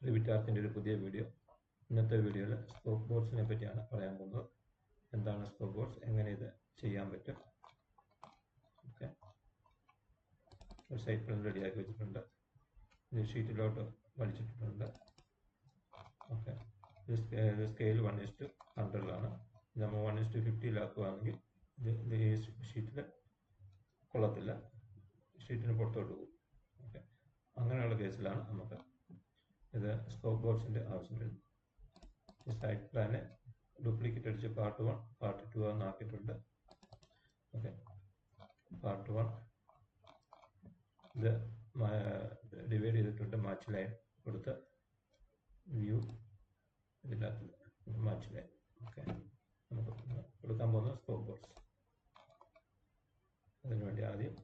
Revit ആർക്കിൻ്റെ ഒരു പുതിയ video. ഇന്നത്തെ വീഡിയോയിൽ സ്കോപ്പ് ബോർഡ്സിനെ പറ്റിയാണ് പറയാൻ പോകുന്നത്. എന്താണ് സ്കോപ്പ് ബോർഡ്സ്, എങ്ങനെ ഇത് ചെയ്യാൻ പറ്റും. ഓക്കെ, ഒരു സൈറ്റ് പ്ലാൻ റെഡിയാക്കി വെച്ചിട്ടുണ്ട്. ഇത് ഷീറ്റിലോട്ട് വലിച്ചിട്ടിട്ടുണ്ട്. ഓക്കെ, ഇത് സ്കെയിൽ 1:100 നമ്മൾ 1:50 ഇത് ഈ ഷീറ്റിൽ കൊള്ളത്തില്ല, ഷീറ്റിന് പുറത്തോട്ട് പോകും. ഓക്കെ, അങ്ങനെയുള്ള കേസിലാണ് നമുക്ക് ഇത് സ്കോപ്പ് ബോർഡ്സിൻ്റെ ആവശ്യം വരുന്നത്. ഈ സൈറ്റ് പ്ലാന് ഡ്യൂപ്ലിക്കേറ്റ് അടിച്ച് പാർട്ട് 1 പാർട്ട് 2 ആക്കിയിട്ടുണ്ട്. ഓക്കെ, പാർട്ട് 1 ഇത് ഡിവൈഡ് ചെയ്തിട്ടുണ്ട്. മാച്ച് ലൈൻ കൊടുത്ത് വ്യൂ ഇതിനകത്ത് മാച്ച് ലൈൻ. ഓക്കെ, നമുക്ക് കൊടുക്കാൻ പോകുന്ന സ്കോപ്പ് ബോർഡ്സ്. അതിനുവേണ്ടി ആദ്യം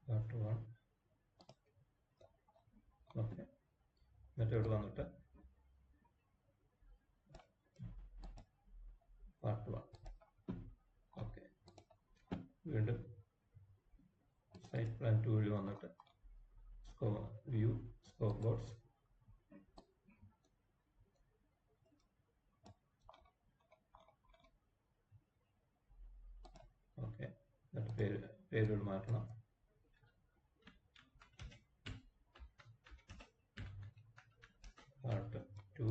പാർട്ട് 1. ഓക്കെ, എന്നിട്ട് ഇവിടെ വന്നിട്ട് പാർട്ട് 1. ഓക്കെ, വീണ്ടും സൈറ്റ് പ്ലാൻ 2 വന്നിട്ട് വ്യൂ സ്കോപ്പ് ബോർഡ്സ്. ഓക്കെ, എന്നിട്ട് പേരുകൾ മാറ്റണം. പാർട്ട് 2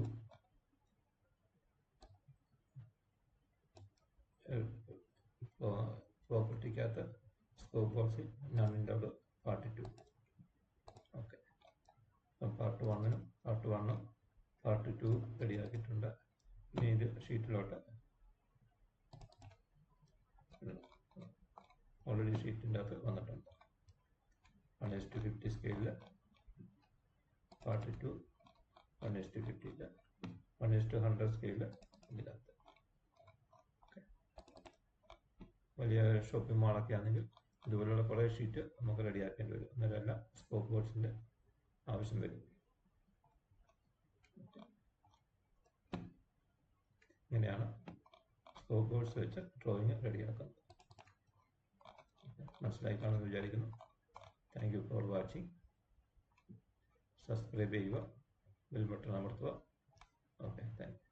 പ്രോപ്പർട്ടിക്കകത്ത് സ്കോപ്പ് ബോർഡ്സിൽ നണ്ണിൻ്റെ അവിടെ പാർട്ട് 2. ഓക്കെ, അപ്പം പാർട്ട് 1 പാർട്ട് 2 റെഡിയാക്കിയിട്ടുണ്ട്. ഇനി ഇത് ഷീറ്റിലോട്ട് ഓൾറെഡി ഷീറ്റിൻ്റെ അകത്ത് വന്നിട്ടുണ്ട്. 1:50 സ്കെയിലിൽ പാർട്ട് 2, 1:50 1:100 സ്കെയിലിൽ ഇതിനകത്ത്. വലിയ ഷോപ്പിംഗ് മാളൊക്കെ ആണെങ്കിൽ ഇതുപോലുള്ള കുറേ ഷീറ്റ് നമുക്ക് റെഡിയാക്കേണ്ടി വരും. അന്നേരമല്ല സ്കോപ്പ് ബോർഡ്സിൻ്റെ ആവശ്യം വരും. ഇങ്ങനെയാണ് സ്കോപ്പ് ബോർഡ്സ് വെച്ച് ഡ്രോയിങ് റെഡിയാക്കുന്നത്. മനസ്സിലായി കാണുമെന്ന് വിചാരിക്കുന്നു. Thank you for watching. Subscribe ചെയ്യുക, ബെൽ ബട്ടൺ അമർത്തുക. Okay, thank you.